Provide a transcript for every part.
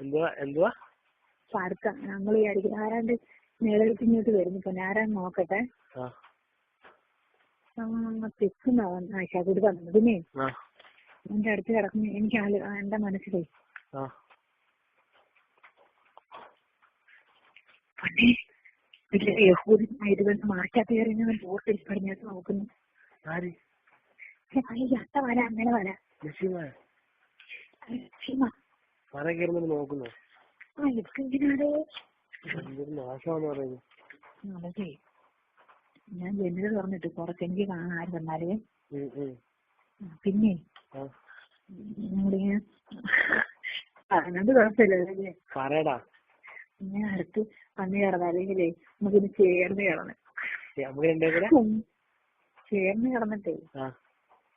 എന്തുവാ എന്തുവാ പടുക്ക നമ്മൾ ഈ അടിക്കുന്ന ആരാണ്ട് നിലനിൽപ്പിങ്ങോട്ട് വരുന്നു. പിന്നെ ആരാന്ന് നോക്കട്ടെ. തെക്കുന്നാവൻ ആശാക്കൂടി തന്നത്. പിന്നെ എന്റെ അടുത്ത് കിടക്കുന്ന എനിക്ക് എന്റെ മനസ്സിലേ പണ്ടേ വലിയ യഹൂദനായിട്ട് മാറ്റാത്ത കയറിഞ്ഞവൻ പോർട്ടിൽ പടിഞ്ഞാട്ട് നോക്കുന്നു. അത്ത വല അങ്ങനെ വല നോക്കുന്നു. അതൊക്കെ ഞാൻ ജനല് തുറന്നിട്ട് കുറച്ച് എനിക്ക് കാണാൻ ആര് വന്നാലേ. പിന്നെ നമ്മളിങ്ങനെ അതിനകത്ത് കുഴപ്പമില്ലേ പറയടാ. ഇങ്ങനെ അടുത്ത് വന്ന് കിടന്ന അല്ലെങ്കിലേ നമുക്കിത് ചേർന്ന് കിടന്ന് ചേർന്ന് കിടന്നിട്ടേ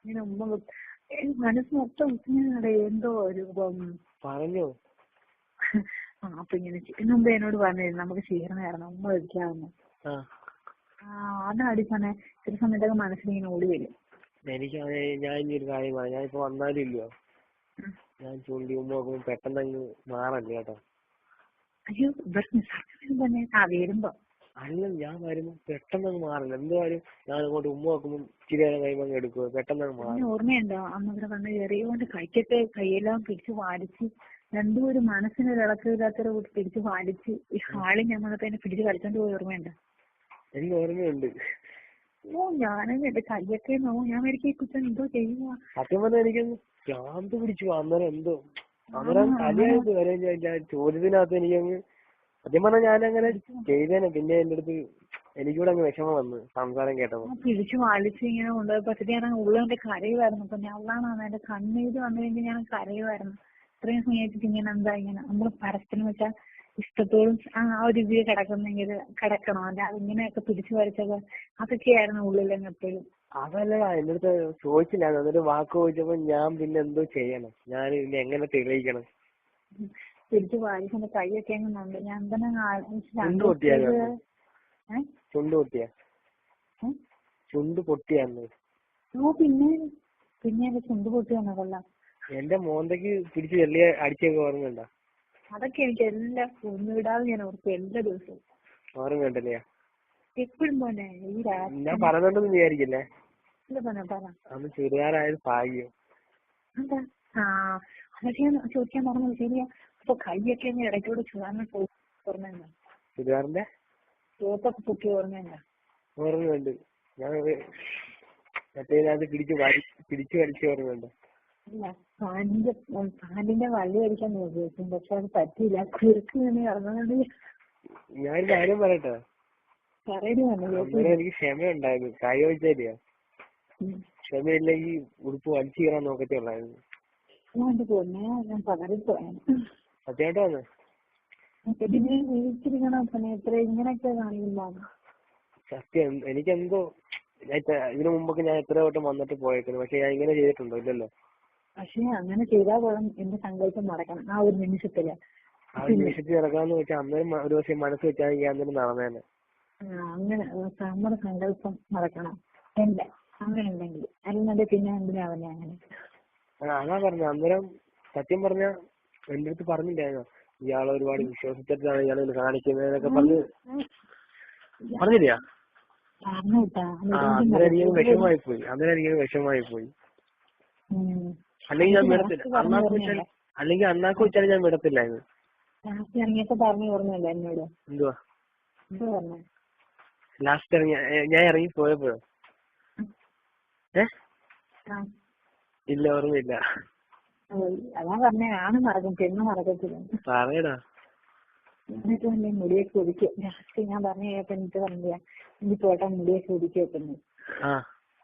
ഇങ്ങനെ ഉമ്മ മനസ്സ് മൊത്തം ഇങ്ങനെ എന്തോ രൂപം പറഞ്ഞു. അപ്പൊ ഇങ്ങനെ മുമ്പ് എന്നോട് പറഞ്ഞിരുന്നു നമുക്ക് ചേർന്ന് കിടന്നു ഉമ്മ വെക്കാമെന്ന്. അതാണ് പറഞ്ഞ ചില സമയത്തൊക്കെ മനസ്സിലിങ്ങനെ ഓടി വരും. എനിക്ക് ഞാൻ ഇനി ഒരു കാര്യം പറയാം. ഞാനിപ്പോ വന്നാലും ഇല്ലയോ ഞാൻ ചൂണ്ടി ഉമ്മ നോക്കുമ്പോ പെട്ടെന്ന് മാറല്ലേ കേട്ടോ. അയ്യോ തന്നെ വരുമ്പോ അല്ല ഞാൻ വരുമ്പോ പെട്ടെന്ന് മാറില്ല. എന്ത് കാര്യം ഞാൻ അങ്ങോട്ട് ഉമ്മ നോക്കുമ്പോ ഇച്ചിരി നേരം കഴിയുമ്പോ എടുക്കുക പെട്ടെന്ന് മാറും. ഓർമ്മയുണ്ടോ അന്നവിടെ വന്ന് കയറിയോണ്ട് കൈയെല്ലാം പിടിച്ച് വാടിച്ച് രണ്ടും ഒരു മനസ്സിനൊരു ഇളക്കില്ലാത്തൊരു കൂട്ടി പിടിച്ച് വാടിച്ച് ഈ ഹാളിൽ ഞങ്ങളൊക്കെ എന്നെ പിടിച്ച് കളിച്ചോണ്ട് പോയി. ഓർമ്മയുണ്ടോ? എനിക്ക് ഓർമ്മയുണ്ട്. ഞാനും എന്റെ കയ്യൊക്കെ ഞാൻ വരയ്ക്ക് കുറ്റം എന്തോ ചെയ്യുക. സത്യം പറഞ്ഞാൽ എനിക്കൊന്ന് ഭ്രാന്ത് പിടിച്ചു. അന്നേരം എന്തോ അന്നേരം കലിയായിട്ട് വരെ ചോദ്യത്തിനകത്ത് എനിക്കങ്ങ് സത്യം പറഞ്ഞാൽ ഞാനങ്ങനെ ചെയ്തേനെ. പിന്നെ എന്റെ അടുത്ത് എനിക്കൂടെ അങ്ങ് വിഷമം വന്ന് സംസാരം കേട്ടപ്പോ പിടിച്ചു വാളിച്ച് ഇങ്ങനെ കൊണ്ടുപോയപ്പോ ഞാൻ ഉള്ളതിന്റെ കരയുമായിരുന്നു. അപ്പൊ ഞാൻ എന്റെ കണ്ണീര് വന്നു കഴിഞ്ഞാൽ ഞാൻ കരയുമായിരുന്നു. ഇത്രയും സമയത്ത് ഇങ്ങനെ എന്താ ഇങ്ങനെ നമ്മള് പരസ്പരം വെച്ചാൽ ഇഷ്ടത്തോടും ആ ഒരു ഇതിൽ കിടക്കുന്നെങ്കിൽ കിടക്കണോ അല്ല ഇങ്ങനെയൊക്കെ പിടിച്ചു വരച്ചൊക്കെ അതൊക്കെയായിരുന്നു ഉള്ളിലെങ്കിൽ എപ്പോഴും. അതല്ലടാ എന്റെ അടുത്ത് ചോദിച്ചില്ല. എന്നിട്ട് വാക്ക് ചോദിച്ചപ്പോ ഞാൻ പിന്നെ എന്തോ ചെയ്യണം, ഞാൻ പിന്നെ എങ്ങനെ തെളിയിക്കണം? പിടിച്ചു വായിച്ചെന്റെ കൈയൊക്കെ എങ്ങനെയുണ്ട്. ഞാൻ തന്നെ ചുണ്ട് പൊട്ടിയാന്ന്. പിന്നെ എന്റെ ചുണ്ട് പൊട്ടി വന്നതല്ല. എന്റെ മോന്തയ്ക്ക് പിടിച്ച് വെള്ളി അടിച്ചൊക്കെ ഓർമ്മയുണ്ടോ? അതൊക്കെ എനിക്ക് എല്ലാം ഒന്നുവിടാതെ ഞാൻ ഓർക്കും എല്ലാ ദിവസവും. ഓർമ്മയുണ്ടല്ലേ? എപ്പോഴും പോലെ ഈ ഞാൻ പറഞ്ഞോണ്ടെന്ന് വിചാരിക്കില്ലേ? അന്ന് ചുരിദാറായത് ഭാഗ്യം. എന്താ അതൊക്കെ ഞാൻ ചോദിക്കാൻ പറഞ്ഞത് ശരിയാ. അപ്പൊ കൈയൊക്കെ ഇടയ്ക്കൂടെ ചുടാൻ പോയി. ഓർമ്മയുണ്ടോ? ചുരിദാറിന്റെ ചോപ്പൊക്കെ പൊക്കി ഓർമ്മയുണ്ടോ? ഓർമ്മയുണ്ട്. ഞാൻ മറ്റേത് പിടിച്ചു വലിച്ച ഓർമ്മയുണ്ടോ? ഇല്ല, പാന്റിന്റെ വള്ളി അടിക്കാൻ നോക്കി പക്ഷെ അത് പറ്റിയില്ല. കുറുക്ക് തന്നെ ഇറങ്ങുന്നുണ്ട്. ഞാനൊരു കാര്യം പറയട്ടെ. എനിക്ക് ക്ഷമയുണ്ടായിരുന്നു. കൈ വെച്ചാലിയാ ക്ഷമയില്ലെങ്കിൽ ഉടുപ്പ് വലിച്ചു കയറാൻ നോക്കത്തേ ഉള്ളായിരുന്നു. ഞാൻ പതറിപ്പോയാണ് സത്യമായിട്ടാണ്. ഇങ്ങനെയൊക്കെ കാണില്ല. സത്യം എനിക്കെന്തോ ഇതിനു മുമ്പൊക്കെ ഞാൻ എത്ര വട്ടം വന്നിട്ട് പോയേക്കുന്നു. പക്ഷെ ഞാൻ ഇങ്ങനെ ചെയ്തിട്ടുണ്ടോ? ഇല്ലല്ലോ. പക്ഷെ അങ്ങനെ ചെയ്താൽ പോലും എന്റെ സങ്കല്പം നടക്കണം ആ ഒരു നിമിഷത്തില്. ആ ഒരു നിമിഷത്തിൽ നടക്കാന്ന് വെച്ചാൽ അന്നേരം ഒരു ദിവസം മനസ്സ് വെച്ചാൽ ഞാൻ അന്നേരം നടന്നേനെ. അങ്ങനെ നമ്മുടെ സങ്കല്പം നടക്കണം എന്റെ അങ്ങനെ ഉണ്ടെങ്കിൽ. അല്ലാതെ പിന്നെ എന്തിനാവുന്നേ അങ്ങനെ. അതാ പറഞ്ഞ അന്നേരം സത്യം പറഞ്ഞ എന്റെ അടുത്ത് പറഞ്ഞില്ലായിരുന്നോ ഇയാളെ ഒരുപാട് വിശ്വസിച്ചിട്ടാണ് ഇയാൾ കാണിക്കുന്നതൊക്കെ പറഞ്ഞില്ല. അന്നേരം എനിക്ക് വിഷമായി പോയി. അല്ലെങ്കിൽ ഞാൻ വിടത്തില്ല. അണ്ണാക്ക് വെച്ചാൽ ഞാൻ വിടത്തില്ലായിരുന്നു. ഇറങ്ങിയപ്പോ പറഞ്ഞു ഓർമ്മയില്ല എന്നോട്. എന്തുവാ ലാസ്റ്റ് ഞാൻ ഇറങ്ങി പോയപ്പോഴോ? ഇല്ല, ഓർമ്മയില്ല. അതാ പറഞ്ഞ ആണ് മറക്കും പെണ്ണ് മറക്കത്തില്ല. പറയടാ. എന്നിട്ട് എന്റെ മുടിയൊക്കെ ഒതുക്കി ലാസ്റ്റ് ഞാൻ പറഞ്ഞു കേട്ടോ. എന്നിട്ട് പറഞ്ഞില്ല എനിക്ക് പോട്ടെ മുടിയൊക്കെ ഒതുക്കി വെക്കുന്നു.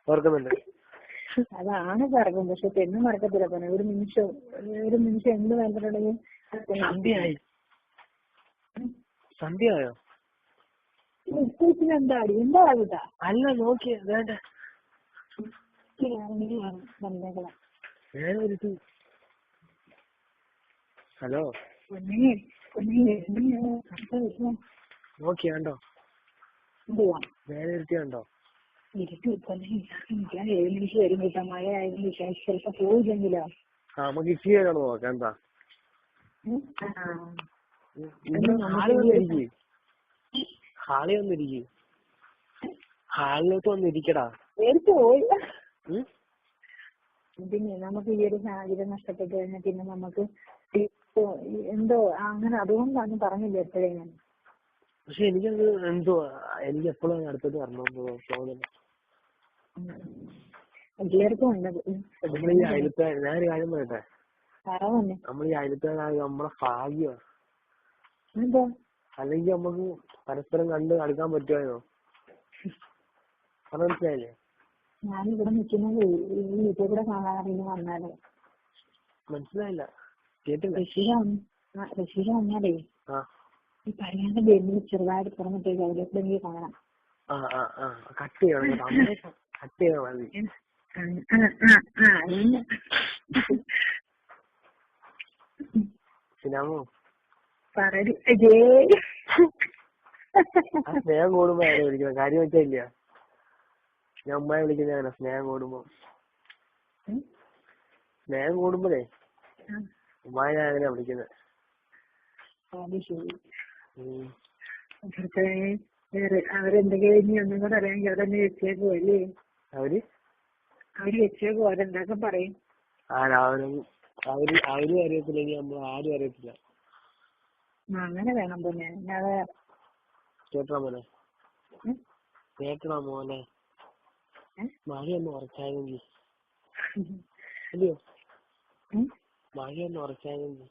ഓർക്കുന്നുണ്ട്. അതാണ് പറക്കും പക്ഷെ പെണ്ണ് മറക്കത്തില്ല. പറഞ്ഞ ഒരു നിമിഷം എന്ത് വേണ്ടിട്ടുണ്ടെങ്കിൽ സന്ധ്യയായോ? എന്താടി എന്താ കൂട്ടാ? അല്ല നോക്കിയ വേണ്ട. ഹലോ നോക്കിയാണ്ടോ? വേറെ ഇരുത്തിയുണ്ടോ? എനിക്ക് 7 നിമിഷം വരും കിട്ടാൻ. മഴ ആയിരുന്നു ചിലപ്പോ പോയില്ലെങ്കിലോ? നമുക്ക് ഇച്ചിരി നോക്കാം. എന്താ ഇവിടെ ഹാളി വന്നിരിക്കും, ഹാളി വന്നിരിക്കും, ഹാളിലോട്ട് വന്നിരിക്കടാ. പേടിച്ചു പോയി. പിന്നെ നമുക്ക് ഈ ഒരു സാഹചര്യം നഷ്ടപ്പെട്ടു കഴിഞ്ഞാൽ പിന്നെ നമുക്ക് എന്തോ അങ്ങനെ അതുകൊണ്ടാണ് പറഞ്ഞില്ല എപ്പോഴേ ഞാൻ. പക്ഷെ എനിക്കത് എന്തോ എനിക്ക് എപ്പോഴും അടുത്തോട്ട് വരണമെന്ന് തോന്നുന്നു. എല്ലാവർക്കും ഉണ്ട്. നമ്മൾ ഈ അയലത്തെ ഞാനൊരു കാര്യം പറയട്ടെ, പറവന്നെ നമ്മൾ ഈ അയലത്തെ നമ്മളെ ഭാഗ്യമാണ്. എന്താ അല്ലെങ്കിൽ നമുക്ക് പരസ്പരം കണ്ട് അടുക്കാൻ പറ്റുമായിരുന്നോ? അത് മനസ്സിലായില്ലേ? ഞാനിവിടെ നിൽക്കുന്നത് ഈ വീട്ടിൽ കൂടെ കാണാറില്ല വന്നാലേ. മനസ്സിലായില്ല, കേട്ടില്ല. റഷീദ വന്നാലേ ഈ പറയാണ്ട് ബെന്നിൽ ചെറുതായിട്ട് തുറന്നിട്ടേക്ക് അതിലേക്ക് എനിക്ക് കാണാം. കട്ട് ചെയ്യണം, കട്ട് ചെയ്യണം മതി. സിനാമോ പറയടി. സ്നേഹം കൂടുമ്പോ ആരെ വിളിക്കണം? കാര്യം വെച്ചാ ഇല്ല, ഞാൻ ഉമ്മയെ വിളിക്കുന്ന സ്നേഹം കൂടുമ്പോ. സ്നേഹം കൂടുമ്പോഴേ ഉമ്മായ ഞാൻ അങ്ങനെയാ വിളിക്കുന്നത്. അവരെന്തൊക്കെ ഇനി ഒന്നും കൂടെ അറിയാമെങ്കിൽ അവരെന്നെ വെച്ചേക്കോ അല്ലേ? അവര് വെച്ചേക്കോ, അവരെന്തൊക്കെ പറയും? അവരും അറിയത്തില്ലെങ്കിൽ നമ്മൾ ആരും അറിയത്തില്ല. അങ്ങനെ വേണം പിന്നെ. അല്ലാതെ കേട്ടണ മോനെ, കേട്ടണ മോനെ, മഴയൊന്നും ഉറച്ചായെങ്കിൽ അല്ലയോ, മഴയൊന്നും ഉറച്ചായെങ്കിൽ.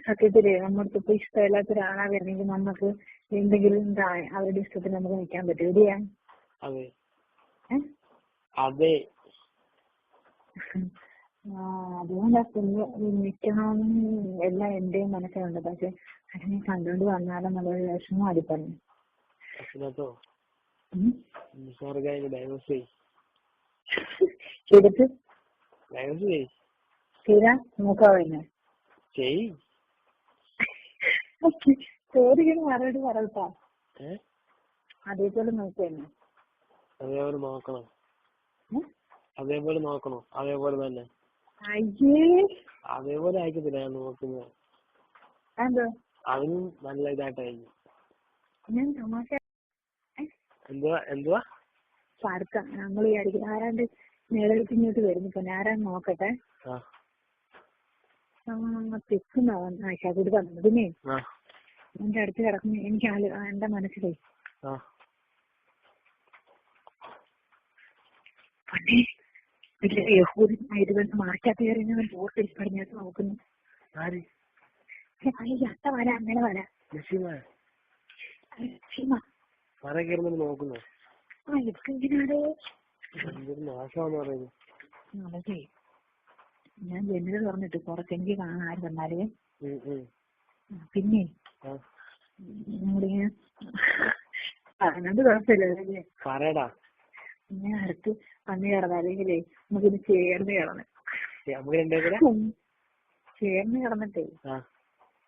സത്യത്തില് നമ്മുടെ ഇപ്പൊ ഇഷ്ടമില്ലാത്ത ഒരാളാ വരണമെങ്കിൽ നമുക്ക് എന്തെങ്കിലും അവരുടെ ഇഷ്ടത്തിന് നമുക്ക് നിൽക്കാൻ പറ്റും. എവിടെയാ? അതെ അതെ. അതുകൊണ്ട് നിൽക്കണമെന്ന് എല്ലാം എന്റെയും മനസ്സിലുണ്ട്. പക്ഷെ അതിനെ കണ്ടുകൊണ്ട് വന്നാലും നല്ല വിഷമം അടി പറഞ്ഞു. ചെയ്തിട്ട് ചെയ്താ നോക്കാവുന്നെ ചോദിക്കുന്ന മറുപടി പറയട്ടാ. അതേപോലെ നോക്കുന്നെ. അതേപോലെ നോക്കണം, അതേപോലെ നോക്കണോ? അതേപോലെ തന്നെ. അയ്യേ, അതേപോലെ ആയിക്കത്തില്ല ഞാൻ നോക്കുന്നത്. അതിനും നല്ല ഇതായിട്ടായിരിക്കും. ഞാൻ തമാശ എന്തുവാ പാർക്ക നമ്മൾ വിചാരിക്കും ആരാണ്ട് നേരത്തെ ഇങ്ങോട്ട് വരുന്നു. ഇപ്പൊ ആരാന്ന് നോക്കട്ടെ. തെക്കുന്നാവാൻ ആശാക്കൂടി പറഞ്ഞത്. പിന്നെ എന്റെ അടുത്ത് കിടക്കുന്ന എനിക്ക് എന്റെ മനസ്സിലേ പണ്ടേ യഹൂദനായിട്ട് മാറ്റാത്ത കയറി ഓർത്ത് പടിഞ്ഞാട്ട് നോക്കുന്നു. അത്ത വര അങ്ങനെ വര നോക്കുന്നു. അതെ, ഞാൻ ജനല് തുറന്നിട്ട് കുറച്ചെനിക്ക് കാണാൻ ആര് വന്നാലേ. പിന്നെ നമ്മളിങ്ങനെ പറഞ്ഞത് കുഴപ്പമില്ലേ പറയടാ. ഞാൻ അടുത്ത് വന്ന് കിടന്നാലെങ്കിലേ നമുക്കിത് ചേർന്ന് കിടന്ന് കിടന്നിട്ടേ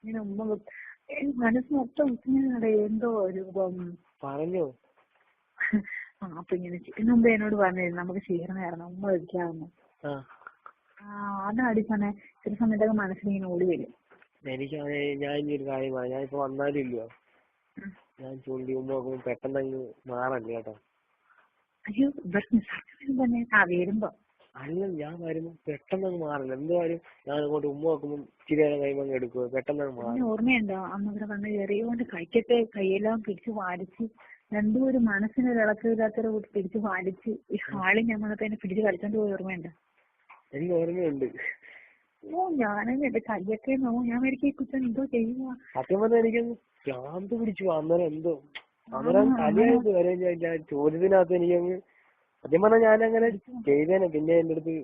ഇങ്ങനെ ഉമ്മ മനസ്സ് മൊത്തം ഇങ്ങനെ എന്തോ രൂപം പറഞ്ഞു. അപ്പൊ ഇങ്ങനെ മുമ്പ് എന്നോട് പറഞ്ഞിരുന്നു നമുക്ക് ചേർന്ന് കിടന്നു ഉമ്മ വെക്കാമെന്ന്. അതാണ് തന്നെ ചില സമയത്തൊക്കെ മനസ്സിലിങ്ങനെ ഓടി വരും. എനിക്ക് ഞാൻ ഇനി ഒരു കാര്യം പറയാം. ഞാനിപ്പോ വന്നാലും ഇല്ലയോ, ഞാൻ ചൂണ്ടി ഉമ്മ നോക്കുമ്പോ പെട്ടെന്ന് മാറല്ലേ കേട്ടോ. അയ്യോ തന്നെ വരുമ്പോ അല്ല, ഞാൻ വരുമ്പോ പെട്ടെന്ന് മാറില്ല. എന്ത് കാര്യം ഞാൻ അങ്ങോട്ട് ഉമ്മ നോക്കുമ്പോ ഇച്ചിരി നേരം കഴിയുമ്പോ എടുക്കുക, പെട്ടെന്ന് മാറും. ഓർമ്മയുണ്ടോ അന്ന് ഇവിടെ വന്ന് കയറിയോണ്ട് കൈയെല്ലാം പിടിച്ച് വാടിച്ച് രണ്ടും ഒരു മനസ്സിനൊരു ഇളക്കില്ലാത്തൊരു കൂട്ടി പിടിച്ച് വാടിച്ച് ഈ ഹാളിൽ ഞങ്ങളൊക്കെ എന്നെ പിടിച്ച് കളിച്ചോണ്ട് പോയി. ഓർമ്മയുണ്ടോ? എനിക്ക് ഓർമ്മയുണ്ട്. ഞാനങ്ങ് എന്റെ കയ്യൊക്കെ ഞാൻ വരയ്ക്ക് കുറ്റം എന്തോ ചെയ്യുക. സത്യം പറഞ്ഞാൽ എനിക്കൊന്ന് ഭ്രാന്ത് പിടിച്ചു. അന്നേരം എന്തോ അന്നേരം കലിയായിട്ട് വരെ ചോദ്യത്തിനകത്ത് എനിക്കങ്ങ് സത്യം പറഞ്ഞാൽ ഞാനങ്ങനെ ചെയ്തേനെ. പിന്നെ എന്റെ അടുത്ത്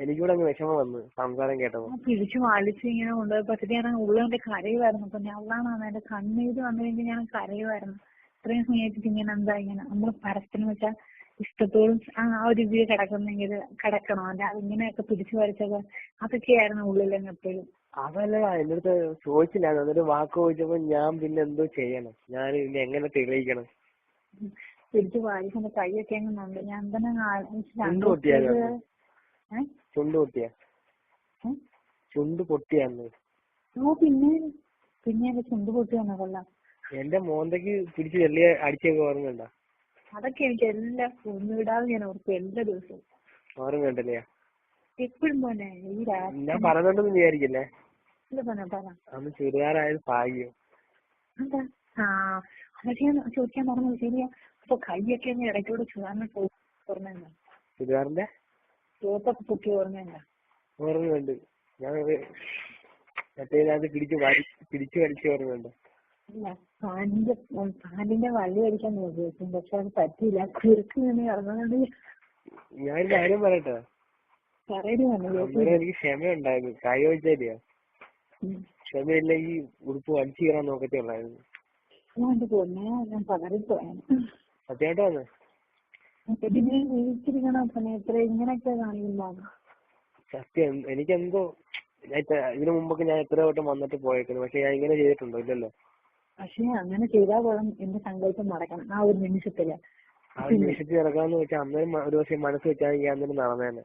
എനിക്കൂടെ അങ്ങ് വിഷമം വന്ന് സംസാരം കേട്ടപ്പോ. പിടിച്ചു വാലിച്ച് ഇങ്ങനെ കൊണ്ടുപോയപ്പോ ഞാൻ ഉള്ളതിന്റെ കരയുമായിരുന്നു. അപ്പൊ ഞാനാണ് എന്റെ കണ്ണീര് വന്നു കഴിഞ്ഞാൽ ഞാൻ കരയുമായിരുന്നു. ഇത്രയും സ്നേഹിച്ചിട്ട് ഇങ്ങനെ എന്താ ഇങ്ങനെ നമ്മള് പരസ്പരം വെച്ചാൽ ഇഷ്ടത്തോടും ആ ഒരു ഇതിൽ കിടക്കുന്നെങ്കിൽ കിടക്കണോ അല്ല ഇങ്ങനെയൊക്കെ പിടിച്ചു വരച്ചത് അതൊക്കെയായിരുന്നു ഉള്ളിലങ്ങ് എപ്പോഴും. അതല്ല എന്റെ അടുത്ത് ചോദിച്ചില്ല. എന്നിട്ട് വാക്ക് ചോദിച്ചപ്പോ ഞാൻ പിന്നെ എന്തോ ചെയ്യണം, ഞാൻ പിന്നെ എങ്ങനെ തെളിയിക്കണം? പിടിച്ചു വായിക്കുന്ന കൈയൊക്കെ എങ്ങനെയുണ്ട്? ഞാൻ തന്നെ ചുണ്ട് പൊട്ടിയാന്ന്. ഓ പിന്നെ എന്റെ ചുണ്ട് പൊട്ടി വന്ന കൊള്ളാം. എന്റെ മോന്തയ്ക്ക് പിടിച്ച് വെള്ളി അടിച്ചൊക്കെ ഓർമ്മയുണ്ടോ? അതൊക്കെ എനിക്ക് എല്ലാം ഒന്നുവിടാതെ ഞാൻ ഓർക്കും എല്ലാ ദിവസവും. ഓർമ്മയുണ്ടല്ലേ? എപ്പോഴും പോലെ ഈ ഞാൻ പറഞ്ഞോണ്ടെന്ന് വിചാരിക്കില്ലേ? പറ അന്ന് ചുരിദാറായത് ഭാഗ്യം. എന്താ അതൊക്കെ ഞാൻ ചോദിക്കാൻ പറഞ്ഞത് ശരിയാ. അപ്പൊ കൈയൊക്കെ ഇടയ്ക്കൂടെ ചുവന്ന ഓർമ്മയുണ്ടോ? ചുരിദാറിന്റെ ചോപ്പൊക്കെ പൊക്കി ഓർമ്മയുണ്ടോ? ഓർമ്മയുണ്ട്. ഞാൻ മറ്റേതിനകത്ത് പിടിച്ചു വലിച്ച ഓർമ്മയുണ്ട്. ഇല്ല, പാന്റിന്റെ വള്ളി അടിക്കാൻ നോക്കി, പക്ഷെ അത് പറ്റിയില്ല. കുറുക്ക് നിന്ന് ഇറങ്ങുന്നത്. ഞാനൊരു കാര്യം പറയട്ടെ? അന്നേരം എനിക്ക് ക്ഷമയുണ്ടായിരുന്നു. കാര്യം വെച്ചാലിയോ, ക്ഷമയില്ലെങ്കിൽ ഉടുപ്പ് വലിച്ചു കയറാൻ നോക്കത്തേ ഉള്ളായിരുന്നു. ഞാൻ പതറിപ്പോയാണ്. സത്യമായിട്ട് വന്നേ. ജീവിച്ചിരിക്കണ സമയത്ത് ഇങ്ങനെയൊക്കെ കാണില്ല. സത്യം. എനിക്കെന്തോ ഇതിനു മുമ്പൊക്കെ ഞാൻ എത്ര വട്ടം വന്നിട്ട് പോയേക്കുന്നു. പക്ഷെ ഞാൻ ഇങ്ങനെ ചെയ്തിട്ടുണ്ടോ? ഇല്ലല്ലോ. പക്ഷെ അങ്ങനെ ചെയ്താൽ പോലും എന്റെ സങ്കല്പം നടക്കണം ആ ഒരു നിമിഷത്തില്. ആ ഒരു നിമിഷത്തിൽ നടക്കാന്ന് വെച്ചാൽ അന്നേരം ഒരു ദിവസം മനസ്സ് വെച്ചാൽ ഞാൻ അന്നേരം നടന്നേനെ.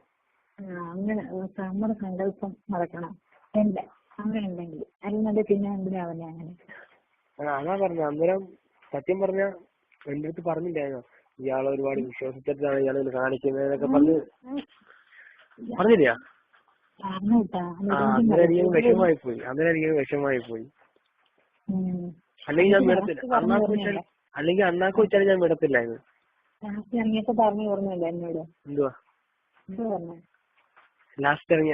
അങ്ങനെ നമ്മുടെ സങ്കല്പം നടക്കണം എന്റെ അങ്ങനെ ഉണ്ടെങ്കിൽ. അല്ലെങ്കിൽ പിന്നെ എന്തിനാവന്നെ അങ്ങനെ. അതാ പറഞ്ഞ അന്നേരം. സത്യം പറഞ്ഞ എന്റെ അടുത്ത് പറഞ്ഞില്ലായിരുന്നോ, ഇയാളെ ഒരുപാട് വിശ്വസിച്ചിട്ടാണ് ഇയാൾ കാണിക്കുന്നതൊക്കെ പറഞ്ഞില്ല? അന്നേരം എനിക്ക് വിഷമായി പോയി. അല്ലെങ്കിൽ ഞാൻ വിടത്തില്ല. അണ്ണാക്ക് വെച്ചാൽ ഞാൻ വിടത്തില്ലായിരുന്നു. ഇറങ്ങിയപ്പോ പറഞ്ഞു ഓർമ്മയില്ല എന്നോട്. എന്തുവാ എന്താ പറഞ്ഞേ? ലാസ്റ്റ് ഇറങ്ങിയ